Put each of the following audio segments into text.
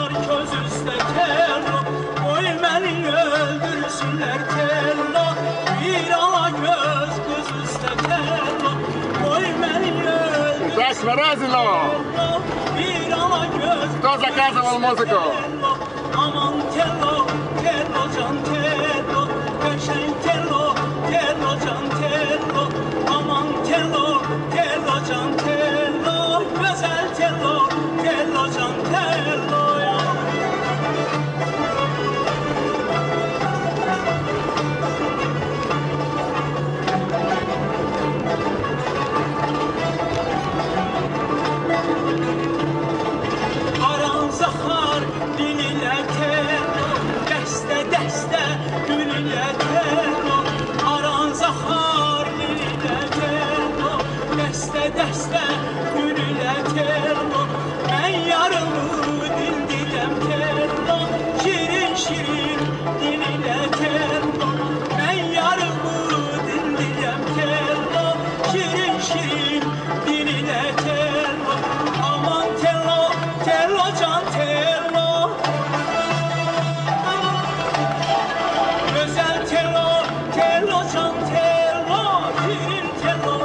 var göz üstə tello, qoy məni öldürsünlər tello. Bir ala göz qız üstə tello, qoy məni öldürsünlər tello. Bir ala göz Кто заказывал музыку? Aman tello, tello can tello, qəşəng tello, tello can tello. Aman tello, tello can tello, gözəl tello, tello can tello. Aranzaxar dilinə tello, dəstə gülünə tello. Aranzaxar dilinə tello, dəstə gülünə tello. Mən yarımı dindirəm tello, şirin dilinə tello. Mən yarımı dindirəm tello, şirin dilinə tello. Aman tello, tello can tello. Gözəl tello, tello can tello. Şirin tello,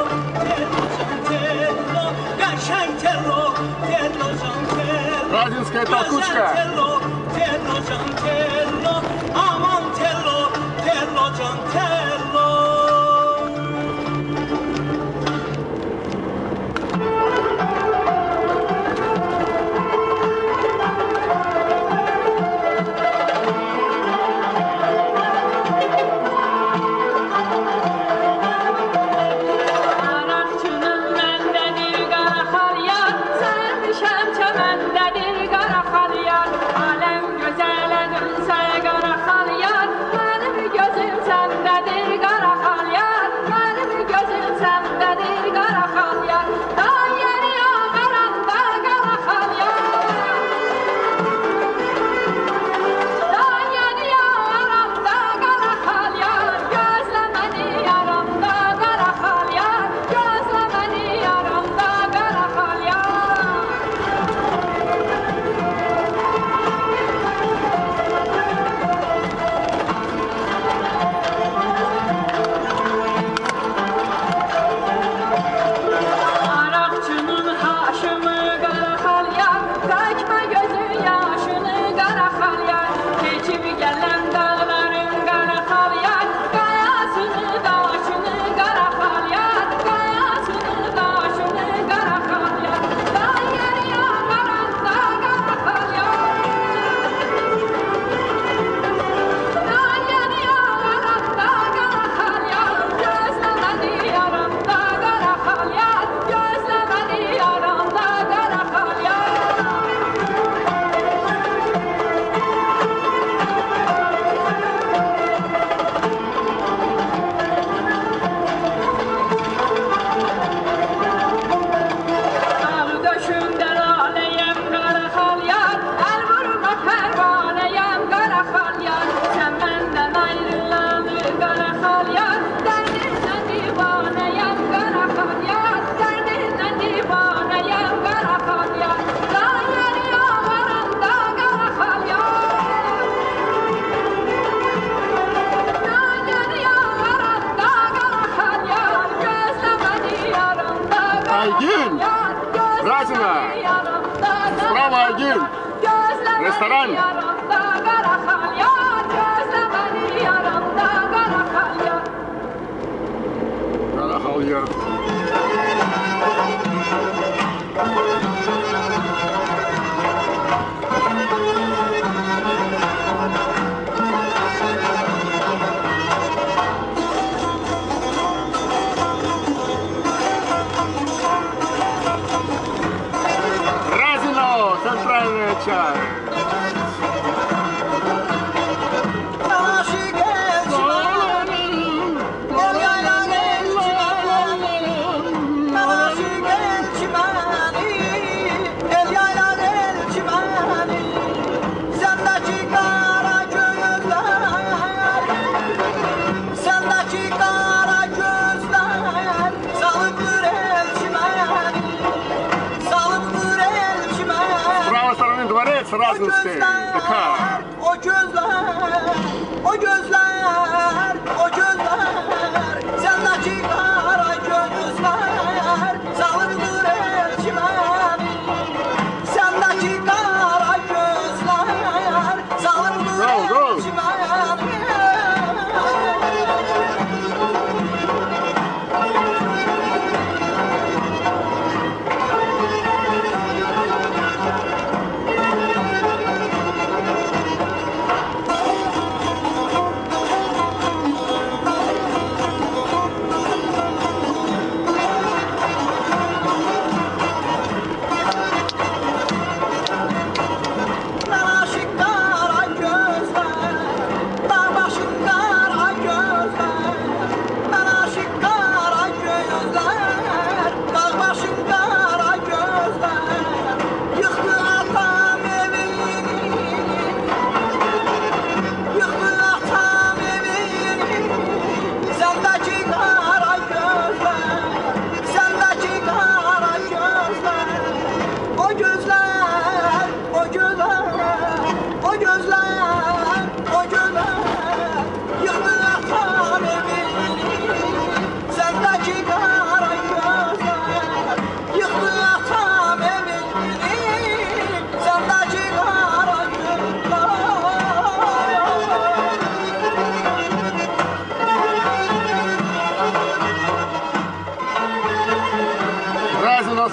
tello can tello. Qəşəng tello, tello can tello. Радинская толкучка. Gözəl tello, tello can tello. Aman tello, tello can tello. Araqçının məndədir qara xalyar, sən düşəm çəməndədir qara xalyar. Aləm gözələ dönsə qara xalyar, mənim gözüm səndədir qara xalyar. Mənim gözüm səndədir qara xalyar. Day yeri ağaranda qara xalyar. Day yeri ağaranda qara xalyar, gözlə məni yaramda qara xalyar. Gözlə məni yaramda qara xalyar. Araqçının haşımı qara xalyar, tökmə gözün yaşını qara xalyar. Keçib gələn dağların qara xalyar, qayasını daşını qara xalyar. Qayasını daşını qara xalyar. Day yeri ağaranda qara xalyar. Day yeri ağaranda qara xalyar, gözlə məni yaramda qara xalyar. Gözlə məni yaramda qara xalyar. Dağ döşümdə laləyəm qara xalyar, əl vurma pərvanəyəm qara xalyar. Sən məndən ayrılalı qara xalyar, dərdinlə divanəyəm qara xalyar. Dərdinlə divanəyəm qara xalyar. Day yeri ağaranda qara xalyar. Day yeri ağaranda qara xalyar, gözlə məni yaramda qara Aygün, xalyar. Razina, Справа Aygün, restoran. Qara xalyar. Разино, центральная часть. Дворец. Давай сразу стей. Такая. O gözler, o gözler, o gözler, sendeki kara gözler, salındır elçime. Sendeki kara gözler, salındır elçime. Разина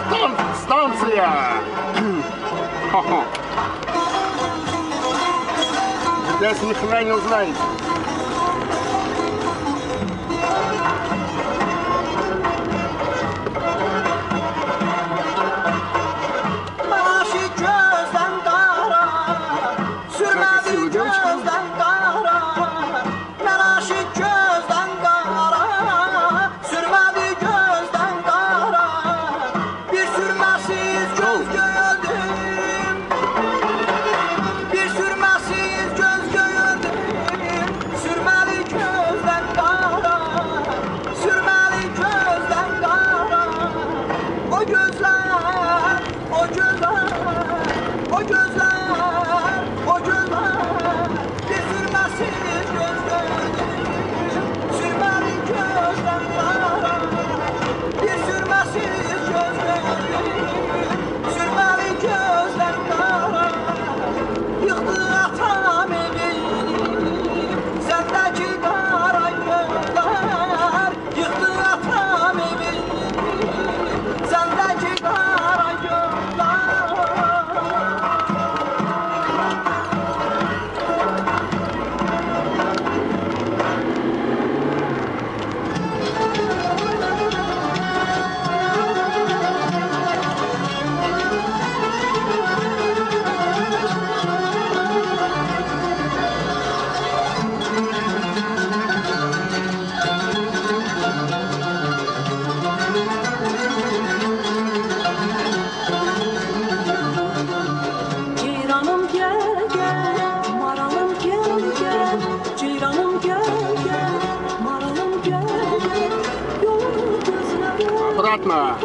станция. Хо-хо. Здесь ни хрена не узнаете. Обратно.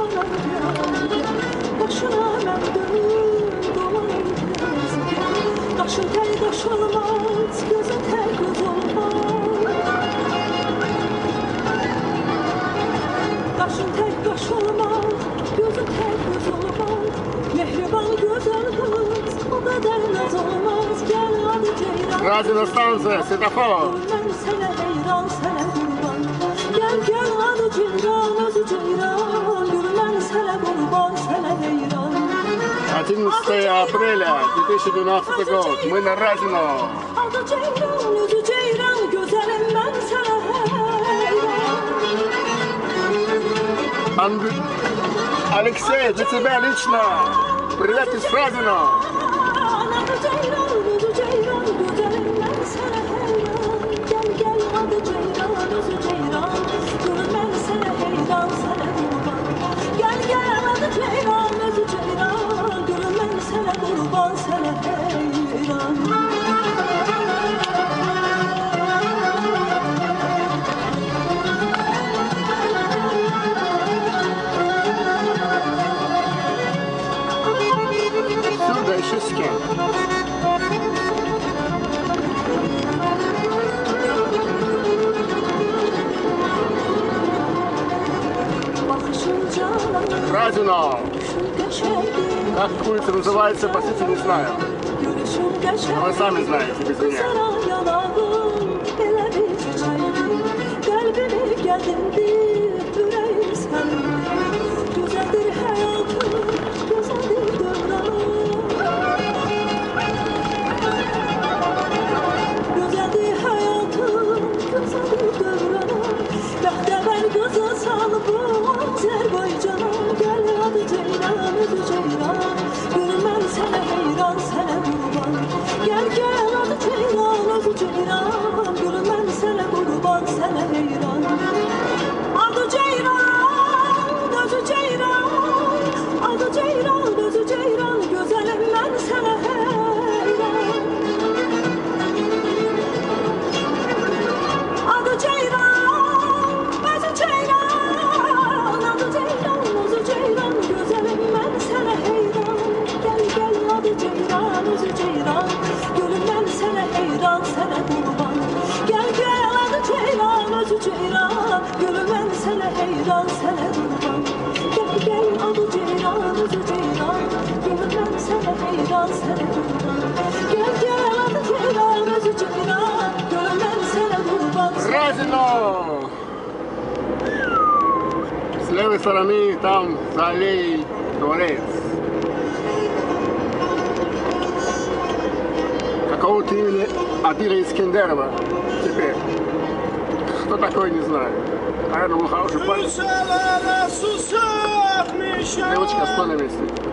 Разина станция, светофор. Gel gel adı ceyran, özü ceyran, gülmen sene kurban, sene heyran. 11 апреля 2012 год. Мы на Разино. Adı ceyran, özü ceyran, güzelim ben sene heyran. Алексей, для тебя лично. Привет из Разино. Adı ceyran, özü ceyran, güzelim ben sene heyran. Gel gel adı ceyran, özü ceyran, gülmen sene heyran, sene kurban. Gel gel adı ceyran, özü ceyran, gülmen sene kurban, sene heyran. Сюда еще Разинов. Как улица называется, по сути, не знаю. Но вы сами знаете, без меня. Разинов! С левой стороны там за аллеей дворец. Какого-то имени Адиля Искендерова теперь. Кто такой, не знаю. Наверное, был хороший парень. Девочка, стой на месте.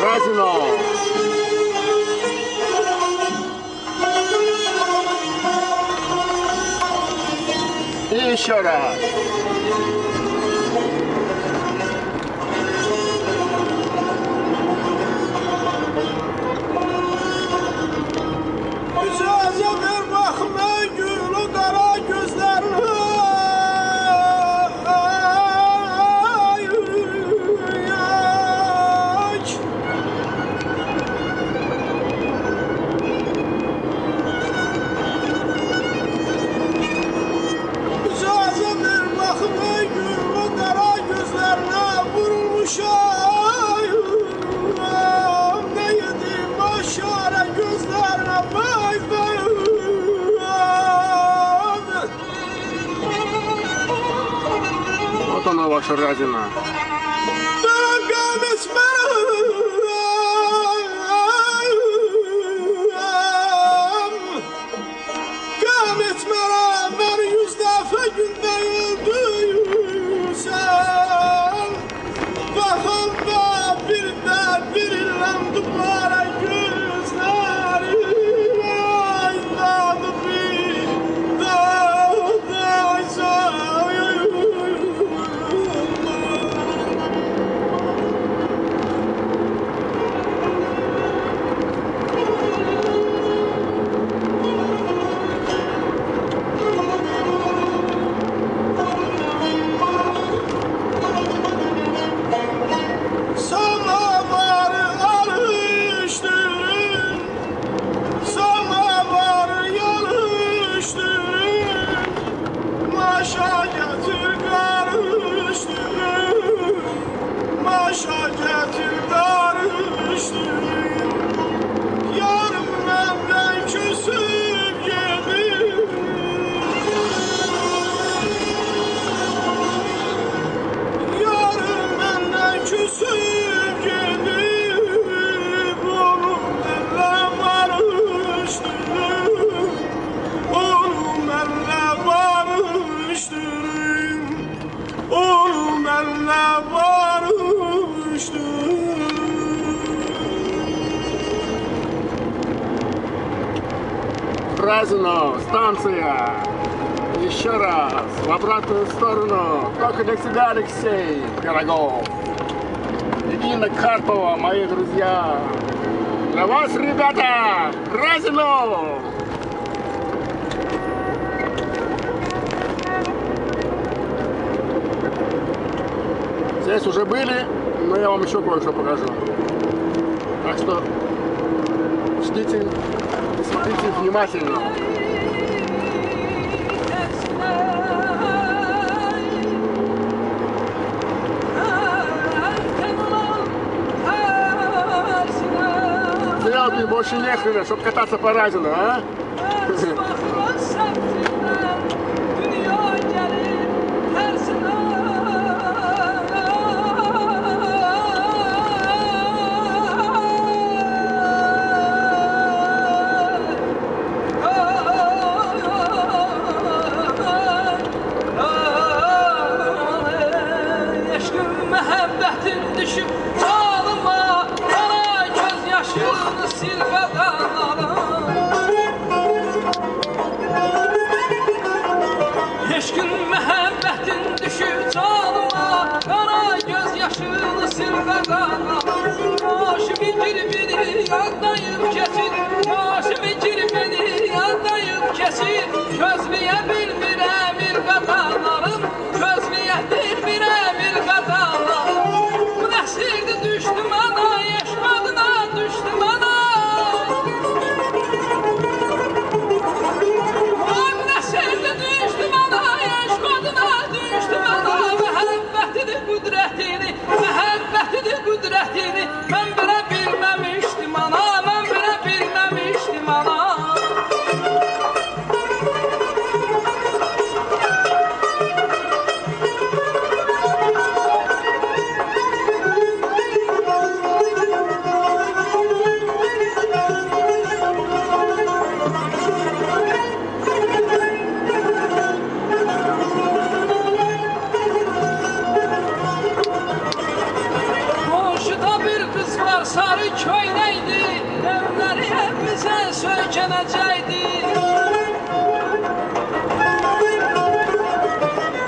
Разинов! И еще раз. Вот она, ваша Разина. hasretin karıştı. Yarım benden küsüp geldi. Yarım benden küsüp geldi. Onu benimle barıştı. Onu benimle barıştı. Onu benimle barıştı. Разино, станция. Еще раз, в обратную сторону. Только для тебя, Алексей Пирогов. И Инна Карпова, мои друзья. Для вас, ребята, Разино! Здесь уже были, но я вам еще кое-что покажу. Так что ждите и смотрите внимательно. Зря вы больше ехали, чтобы кататься по Разину, а? Eşkin məhəbbətin düşüb canıma, qara göz yaşını sil qadana. Yaşımı kirpini yadlayıb keçir, yaşımı kirpini yadlayıb keçir. Közləyə bilmirəm bir qadanlarım, közləyə bilmirəm bir qadanlarım. Bu nəsirdir düşdüm ana, eşqadına düşdüm ana. Bu nəsirdir düşdüm ana. Qüdrətini mən belə bilməmişdim ana, mən belə bilməmişdim ana. Sarı köynəkdi, evləri evimizə söykənəcəkdi.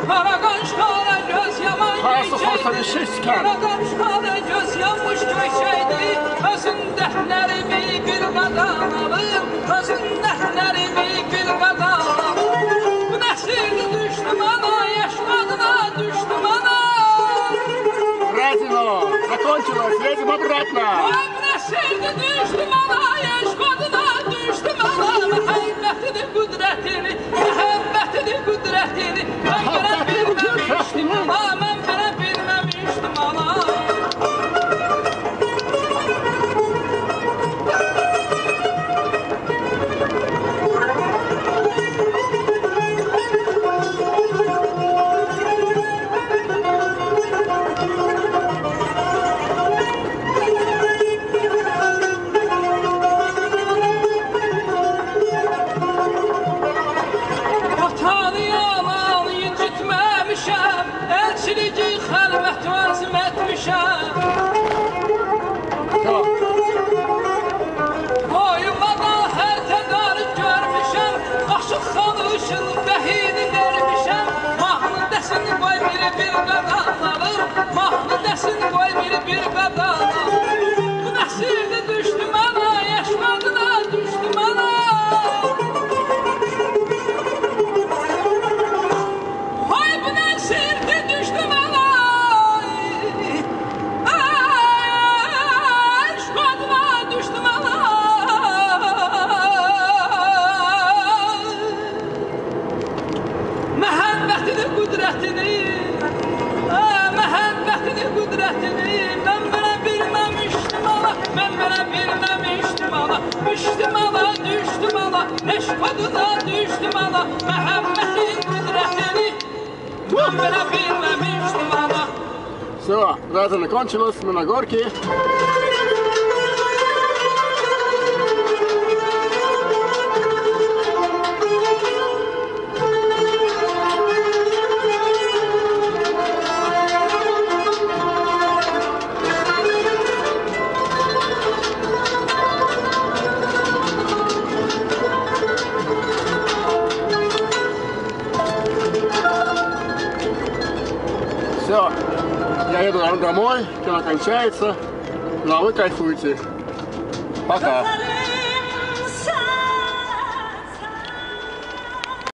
Qara qaş, qara göz yaman göçəkdi. Qara qaş, qara göz yanmış göçəkdi. Özündə hünərimi bir qadan alım, özündə hünərimi bir qadan alım. Bu nəsirdir düşdüm ana, yaşmadına düşdüm ana. Разино, закончилось, едем обратно. Düşdüm ana, eşqadına düşdüm ana. Məhəbbətini, qüdrətini, məhəbbətini, qüdrətini mən belə bilməmişdim ana, mən belə bilməmişdim ana. Vatanı yalan incitmə Eşkıdıda düştüm ana Mehmet'in kudretini Ben bile bilmemiştim ana Все, раза закончилось, мы на горке. Все, я еду домой, кино кончается, ну а вы кайфуйте. Пока.